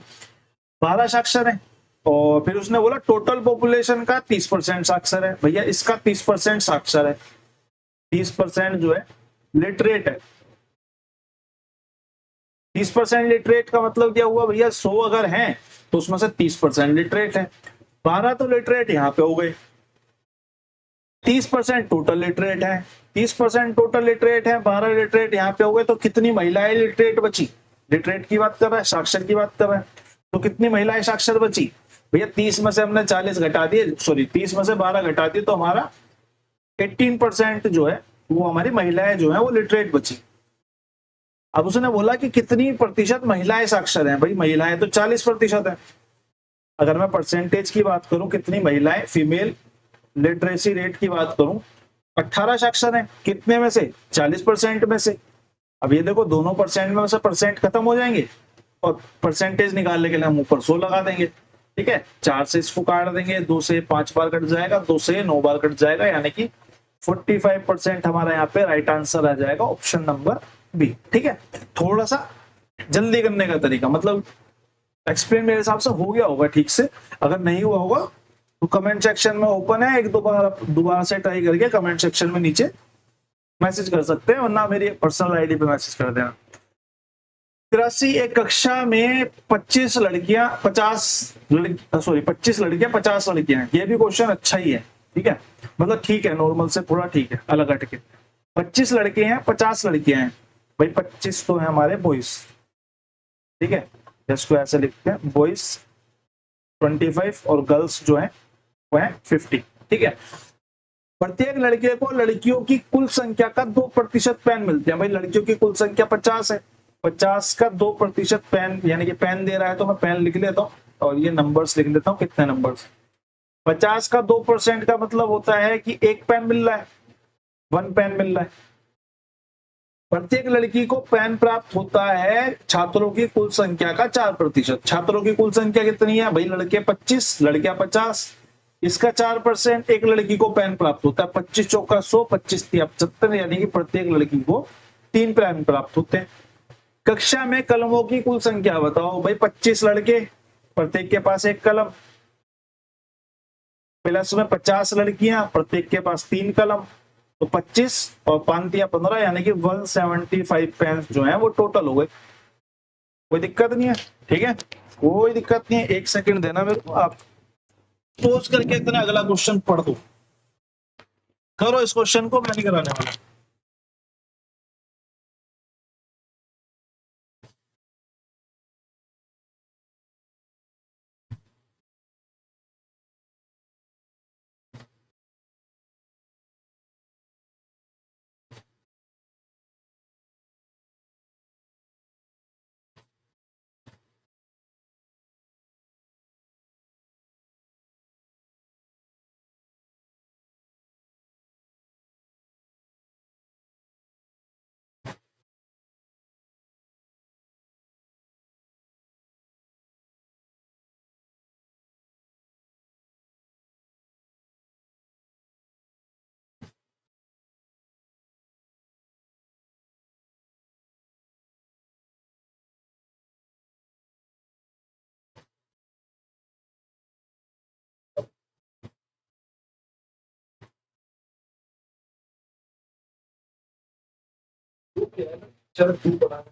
12 साक्षर है, और फिर उसने बोला टोटल पॉपुलेशन का 30% साक्षर है। भैया इसका 30% साक्षर है, 30% जो है लिटरेट है। 30% लिटरेट का मतलब क्या हुआ भैया, 100 अगर है तो उसमें से 30% लिटरेट है, 12 तो लिटरेट यहाँ पे हो गए, 30% टोटल लिटरेट है, 30% टोटल लिटरेट है, 12 लिटरेट यहाँ पे हो गए, तो कितनी महिलाएं लिटरेट बची। लिटरेट की बात कर रहा है, साक्षर की बात कर रहा है, तो कितनी महिलाएं साक्षर बची भैया, 30 में से हमने 40 घटा दिए, सॉरी 30 में से 12 घटा दिए, तो हमारा 18% जो है वो हमारी महिलाएं जो है वो लिटरेट बची। अब उसने बोला कि कितनी प्रतिशत महिलाएं साक्षर हैं, भाई महिलाएं तो 40% है। अगर मैं परसेंटेज की बात करूं, कितनी महिलाएं, फीमेल लिटरेसी रेट की बात करूं, 18 साक्षर हैं, कितने में से 40% में से। अब ये देखो दोनों परसेंट में से परसेंट खत्म हो जाएंगे, और परसेंटेज निकालने के लिए हम ऊपर 100 लगा देंगे। ठीक है, 4 से इसको काट देंगे, 2 से 5 बार कट जाएगा, 2 से 9 बार कट जाएगा, यानी कि 45% हमारा यहाँ पे राइट आंसर आ जाएगा ऑप्शन नंबर बी। ठीक है, थोड़ा सा जल्दी करने का तरीका, मतलब एक्सप्लेन मेरे हिसाब से हो गया होगा ठीक से। अगर नहीं हुआ होगा तो कमेंट सेक्शन में ओपन है, एक दोबारा से ट्राई करके कमेंट सेक्शन में नीचे मैसेज कर सकते हैं, वरना मेरी पर्सनल आईडी पे मैसेज कर देना। 83 एक कक्षा में 25 लड़कियां 50 सॉरी 25 लड़कियां 50 लड़कियां हैं। ये भी क्वेश्चन अच्छा ही है, ठीक है, मतलब ठीक है, नॉर्मल से थोड़ा ठीक है, अलग हटके। 25 लड़के हैं 50 लड़कियां हैं, भाई 25 तो है हमारे बॉयज। ठीक है, इसको ऐसे लिखते हैं, बॉयज 25 और गर्ल्स जो है वो है 50। ठीक है, प्रत्येक लड़के को लड़कियों की कुल संख्या का 2% पेन मिलते हैं। भाई लड़कियों की कुल संख्या 50 है, 50 का 2% पेन, यानी कि पेन दे रहा है तो मैं पेन लिख लेता हूँ, और ये नंबर्स लिख लेता हूँ, कितने नंबर्स। 50 का 2% का मतलब होता है कि एक पेन मिल रहा है, 1 पेन मिल रहा है। प्रत्येक लड़की को पेन प्राप्त होता है छात्रों की कुल संख्या का 4%। छात्रों की कुल संख्या कितनी है भाई, लड़के 25 लड़कियां 50, इसका 4%, एक लड़की को पेन प्राप्त होता है, 25 चौका 100, 25 तिया 75, यानी कि प्रत्येक लड़की को 3 पेन प्राप्त होते हैं। कक्षा में कलमों की कुल संख्या बताओ भाई, 25 लड़के, प्रत्येक के पास एक कलम, प्लस में 50 लड़कियां, प्रत्येक के पास 3 कलम, तो 25 और 5 या 15, यानी कि 175 पेन जो है वो टोटल हो गए। कोई दिक्कत नहीं है, ठीक है, कोई दिक्कत नहीं है। एक सेकंड देना मेरे को, आप सोच करके इतना अगला क्वेश्चन पढ़ दो, करो इस क्वेश्चन को, मैं नहीं कराने वाला। चल तू बता।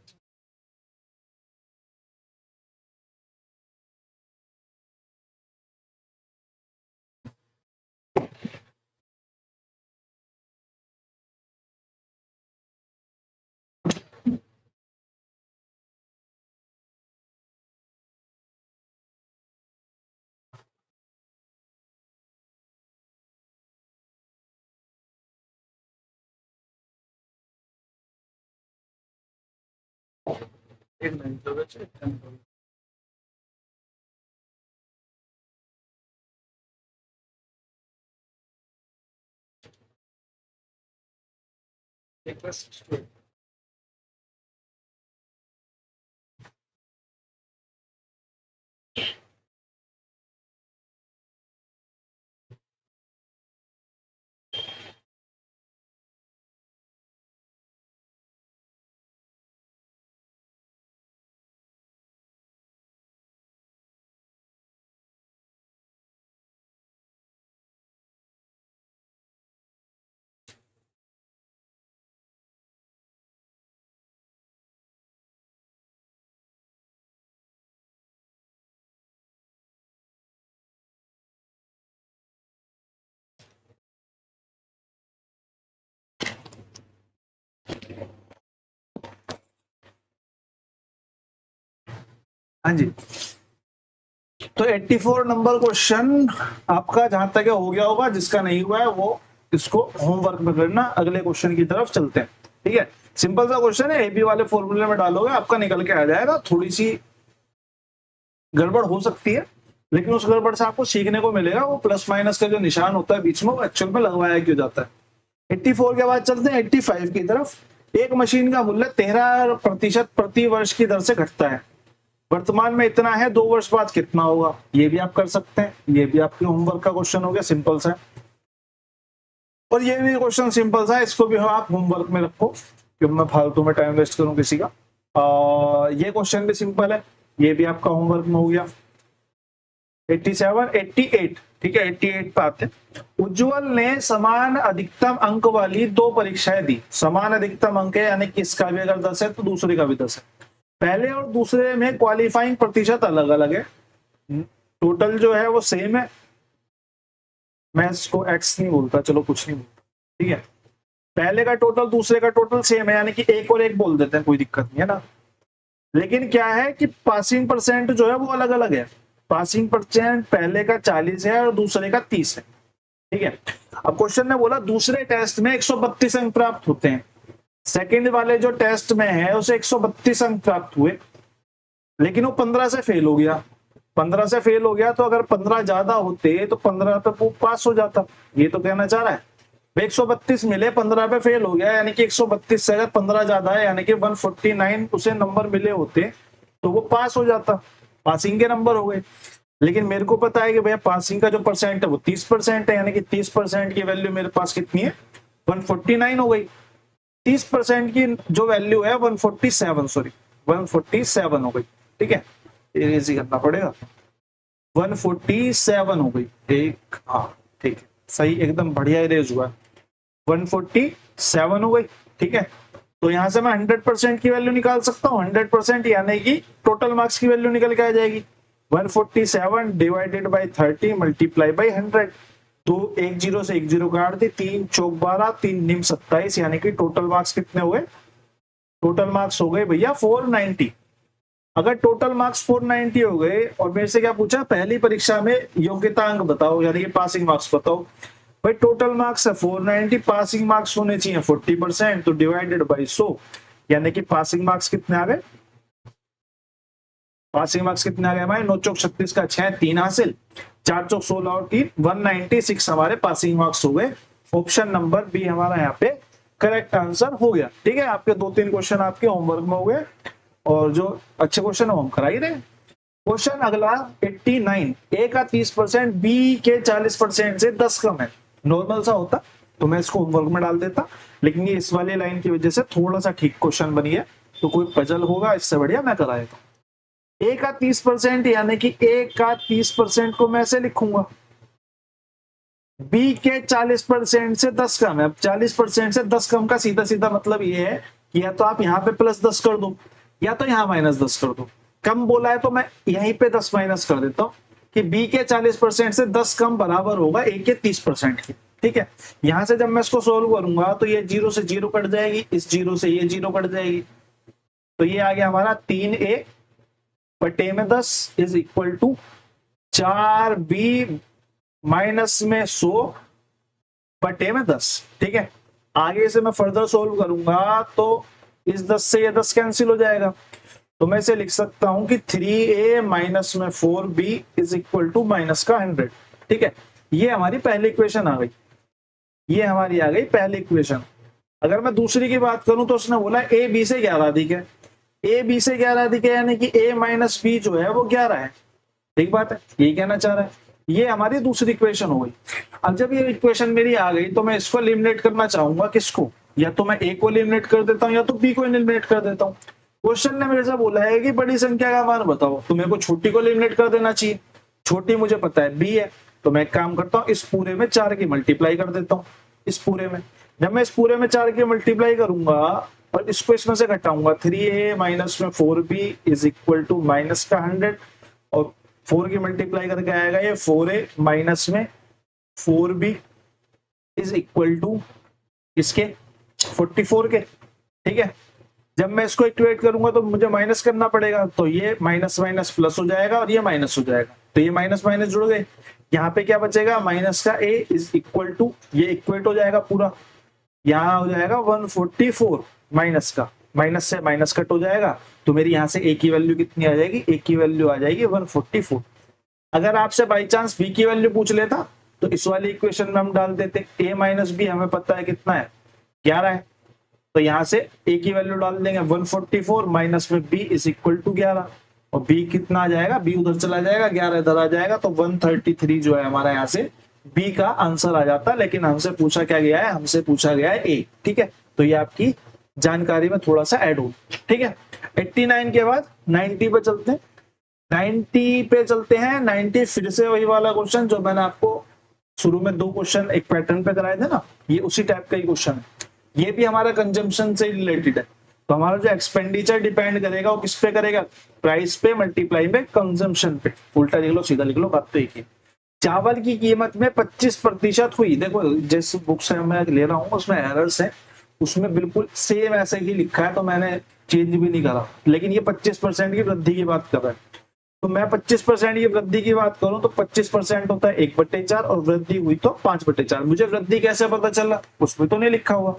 एक मिनट हो गए। एक बस हाँ जी। तो 84 नंबर क्वेश्चन आपका जहां तक हो गया होगा, जिसका नहीं हुआ है वो इसको होमवर्क में करना। अगले क्वेश्चन की तरफ चलते हैं। ठीक है, सिंपल सा क्वेश्चन है, एबी वाले फॉर्मूले में डालोगे आपका निकल के आ जाएगा। थोड़ी सी गड़बड़ हो सकती है, लेकिन उस गड़बड़ से आपको सीखने को मिलेगा। वो प्लस माइनस का जो निशान होता है बीच में, वो एक्चुअल में लगवाया क्यों जाता है। 84 के बाद चलते हैं 85 की तरफ। एक मशीन का मूल्य 13% प्रति वर्ष की दर से घटता है। वर्तमान में इतना है, 2 वर्ष बाद कितना होगा। ये भी आप कर सकते हैं, ये भी आपके होमवर्क का क्वेश्चन हो गया, सिंपल सा। और ये भी क्वेश्चन सिंपल सा है, इसको भी आप होमवर्क में रखो, क्योंकि मैं फालतू में टाइम वेस्ट करूं किसी का। ये क्वेश्चन भी सिंपल है, ये भी आपका होमवर्क में हो गया। 87, 88, ठीक है, 88 पे आते हैं। उज्जवल ने समान अधिकतम अंक वाली 2 परीक्षाएं दी। समान अधिकतम अंक है, यानी कि इसका भी अगर 10 है तो दूसरे का भी 10 है। पहले और दूसरे में क्वालिफाइंग प्रतिशत अलग अलग है, टोटल जो है वो सेम है। मैं इसको एक्स नहीं बोलता, चलो कुछ नहीं बोलता, ठीक है। पहले का टोटल दूसरे का टोटल सेम है, यानी कि एक और एक बोल देते हैं, कोई दिक्कत नहीं है ना। लेकिन क्या है कि पासिंग परसेंट जो है वो अलग अलग है। पासिंग परसेंट पहले का 40 है और दूसरे का 30 है, ठीक है। अब क्वेश्चन ने बोला दूसरे टेस्ट में 132 अंक प्राप्त होते हैं, सेकंड वाले जो टेस्ट में है उसे 132 अंक प्राप्त हुए, लेकिन वो 15 से फेल हो गया। 15 से फेल हो गया, तो अगर 15 ज्यादा होते तो 15 पे वो पास हो जाता। ये तो कहना चाह रहा है 132 मिले, 15 पे फेल हो गया, यानी कि 132 से अगर 15 ज्यादा है, यानी कि 149 उसे नंबर मिले होते तो वो पास हो जाता, पासिंग के नंबर हो गए। लेकिन मेरे को पता है कि भैया पासिंग का जो परसेंट है वो 30% है, यानी कि 30% की वैल्यू मेरे पास कितनी है, 149 हो गई। 30% की जो वैल्यू है 147, सॉरी 147 हो गई, ठीक है, इरेज करना पड़ेगा। 147 हो गई, एक, हाँ ठीक है, सही, एकदम बढ़िया इरेज हुआ। 147 हो गई, ठीक है। तो यहां से मैं 100% की वैल्यू निकाल सकता हूँ। 100% यानी कि टोटल मार्क्स की वैल्यू निकल के आ जाएगी 147 डिवाइडेड बाई 30 मल्टीप्लाई बाई 100। तो एक जीरो से एक जीरो काट दी, 3 चौक 12, 3 निम 27, यानी कि टोटल मार्क्स कितने हुए, टोटल मार्क्स हो गए भैया 490। अगर टोटल मार्क्स 490 हो गए और मेरे से क्या पूछा, पहली परीक्षा में योग्यता अंक बताओ, यानी कि पासिंग मार्क्स बताओ। भाई टोटल मार्क्स है 490, पासिंग मार्क्स होने चाहिए 40%, तो डिवाइडेड बाई 100, यानी कि पासिंग मार्क्स कितने आ गए, पासिंग मार्क्स कितने आ गए हमारे, 9 चौक 36 का 6, 3 हासिल, 4 चौक 16 और 3, 196 हमारे पासिंग मार्क्स हो गए। ऑप्शन नंबर बी हमारा यहाँ पे करेक्ट आंसर हो गया, ठीक है। आपके 2-3 क्वेश्चन आपके होमवर्क में हो गए, और जो अच्छे क्वेश्चन है वो हम करा ही रहे। क्वेश्चन अगला 89, ए का 30% बी के 40% से 10 कम है। नॉर्मल सा होता तो मैं इसको होमवर्क में डाल देता, लेकिन ये इस वाली लाइन की वजह से थोड़ा सा ठीक क्वेश्चन बनी है, तो कोई पजल होगा इससे बढ़िया मैं कराएगा। ए का 30% यानी कि ए का 30% को मैं ऐसे लिखूंगा, बी के 40% से 10 कम है। अब 40% से 10 कम का सीधा सीधा मतलब ये है कि या तो आप यहाँ पे +10 कर दो या तो यहाँ -10 कर दो। कम बोला है तो मैं यहीं पे 10 माइनस कर देता हूँ कि b के 40% से 10 कम बराबर होगा a के 30% के। ठीक है, यहां से जब मैं इसको सोल्व करूंगा तो ये 0 से 0 कट जाएगी, इस 0 से ये 0 कट जाएगी, तो ये आ गया हमारा 3a बटे में 10 is equal to 4b minus में 100 बटे में 10। ठीक है, आगे से मैं फर्दर सोल्व करूंगा तो इस 10 से ये 10 कैंसिल हो जाएगा, तो मैं इसे लिख सकता हूं कि 3a माइनस में 4b is equal to minus का 100। ठीक है, ये हमारी पहली इक्वेशन आ गई, ये हमारी आ गई पहली इक्वेशन। अगर मैं दूसरी की बात करूं तो उसने बोला a b से 11 अधिक है, a b से 11 अधिक है यानी कि a माइनस b जो है वो 11 है। ठीक बात है, यही कहना चाह रहा है। ये हमारी दूसरी इक्वेशन हो गई। अब जब ये इक्वेशन मेरी आ गई तो मैं इसको एलिमिनेट करना चाहूंगा, किसको? या तो मैं a को एलिमिनेट कर देता हूं या तो b को एलिमिनेट कर देता हूं। क्वेश्चन ने मेरे से बोला है कि बड़ी संख्या का मान बताओ, तो मेरे को छोटी को एलिमिनेट कर देना चाहिए। छोटी मुझे पता है b है, तो मैं एक काम करता हूँ, इस पूरे में 4 की मल्टीप्लाई कर देता हूँ। इस पूरे में जब मैं इस पूरे में 4 की मल्टीप्लाई करूंगा और इसको इसमें से घटाऊंगा, 3a माइनस में 4b is equal to minus का 100 और 4 की मल्टीप्लाई करके आएगा ये 4a माइनस में 4b इज इक्वल टू इसके 44 के। ठीक है, जब मैं इसको इक्वेट करूंगा तो मुझे माइनस करना पड़ेगा, तो ये माइनस माइनस प्लस हो जाएगा और ये माइनस हो जाएगा, तो ये माइनस माइनस जुड़ गए। यहाँ पे क्या बचेगा, माइनस का a इज इक्वल टू, ये इक्वेट हो जाएगा पूरा, यहाँ हो जाएगा 144 माइनस का, माइनस से माइनस कट हो जाएगा, तो मेरी यहाँ से a की वैल्यू कितनी आ जाएगी, a की वैल्यू आ जाएगी 144। अगर आपसे बाई चांस b की वैल्यू पूछ लेता तो इस वाली इक्वेशन में हम डाल देते, a माइनस b हमें पता है कितना है, 11 है, तो यहाँ से a की वैल्यू डाल देंगे 144 माइनस में b इज इक्वल टू 11 और b कितना आ जाएगा, b उधर चला जाएगा, 11 इधर आ जाएगा, तो 133 जो है हमारा यहाँ से b का आंसर आ जाता। लेकिन हमसे पूछा क्या गया है, हमसे पूछा गया है a। ठीक है, तो ये आपकी जानकारी में थोड़ा सा ऐड हो। ठीक है, 89 के बाद 90 पे चलते हैं। 90 पे चलते हैं। 90 फिर से वही वाला क्वेश्चन जो मैंने आपको शुरू में 2 क्वेश्चन एक पैटर्न पे कराए थे ना, ये उसी टाइप का ही क्वेश्चन है। ये भी हमारा कंजम्पशन से रिलेटेड है, तो हमारा जो एक्सपेंडिचर डिपेंड करेगा वो किस पे करेगा, प्राइस पे मल्टीप्लाई में कंजम्पशन पे। उल्टा लिख लो सीधा लिख लो, बात तो एक ही। चावल की कीमत में 25% हुई। देखो जिस बुक से मैं ले रहा हूँ उसमें एरर्स है, उसमें बिल्कुल सेम ऐसे ही लिखा है, तो मैंने चेंज भी नहीं करा, लेकिन ये 25% की वृद्धि की बात कर रहा है। तो मैं 25% की वृद्धि की बात करूं तो 25% होता है 1/4 और वृद्धि हुई तो 5/4। मुझे वृद्धि कैसे पता चला, उसमें तो नहीं लिखा हुआ,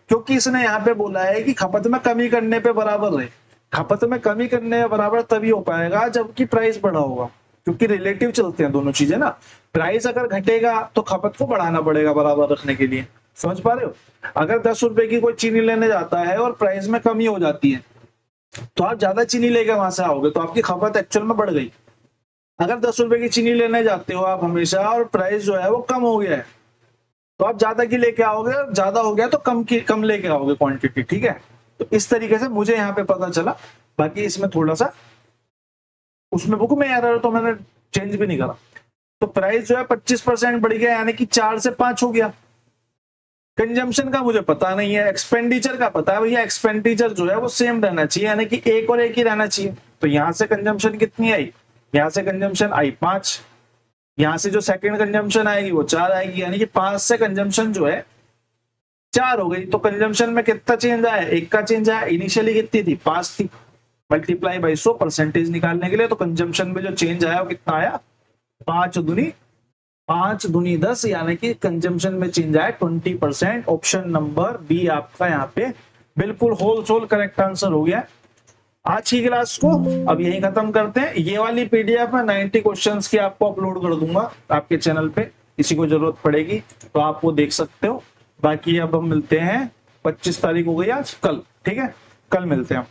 क्योंकि इसने यहाँ पे बोला है कि खपत में कमी करने पे बराबर रहे। खपत में कमी करने में बराबर तभी हो पाएगा जबकि प्राइस बढ़ा होगा, क्योंकि रिलेटिव चलते हैं दोनों चीजें ना। प्राइस अगर घटेगा तो खपत को बढ़ाना पड़ेगा बराबर रखने के लिए, समझ पा रहे हो। अगर 10 रुपए की कोई चीनी लेने जाता है और प्राइस में कमी हो जाती है तो आप ज्यादा चीनी लेकर वहां से आओगे तो आपकी खपत एक्चुअल में बढ़ गई। अगर 10 रुपए की चीनी लेने जाते हो आप हमेशा और प्राइस जो है वो कम हो गया है तो आप ज्यादा की लेके आओगे, और ज्यादा हो गया तो कम लेके आओगे क्वांटिटी। ठीक है, तो इस तरीके से मुझे यहाँ पे पता चला। बाकी इसमें थोड़ा सा उसमें बुक में एरर तो मैंने चेंज भी नहीं करा। तो प्राइस जो है 25% बढ़ गया, यानी कि 4 से 5 हो गया। कंजम्पशन का मुझे पता नहीं है, एक्सपेंडिचर का पता है भैया। एक्सपेंडिचर जो है वो सेम रहना चाहिए, यानी कि एक और एक ही रहना चाहिए। तो यहाँ से कंजम्पशन कितनी आई, यहाँ से कंजम्पशन आई 5, यहाँ से जो सेकंड कंजम्पशन आएगी वो 4 आएगी, यानी कि 5 से कंजम्पशन जो है 4 हो गई। तो कंजम्पशन में कितना चेंज आया, 1 का चेंज आया। इनिशियली कितनी थी, 5 थी, मल्टीप्लाई बाई 100 परसेंटेज निकालने के लिए। तो कंजम्पशन में जो चेंज आया वो कितना आया, 5 दूनी 10, यानी कि कंजम्पशन में चेंज आया 20%। ऑप्शन नंबर बी आपका यहाँ पे बिल्कुल होल सोल करेक्ट आंसर हो गया। आज की क्लास को अब यही खत्म करते हैं। ये वाली पीडीएफ में 90 क्वेश्चंस की आपको अपलोड कर दूंगा आपके चैनल पे, किसी को जरूरत पड़ेगी तो आप वो देख सकते हो। बाकी अब हम मिलते हैं, 25 तारीख हो गई आज, कल। ठीक है, कल मिलते हैं।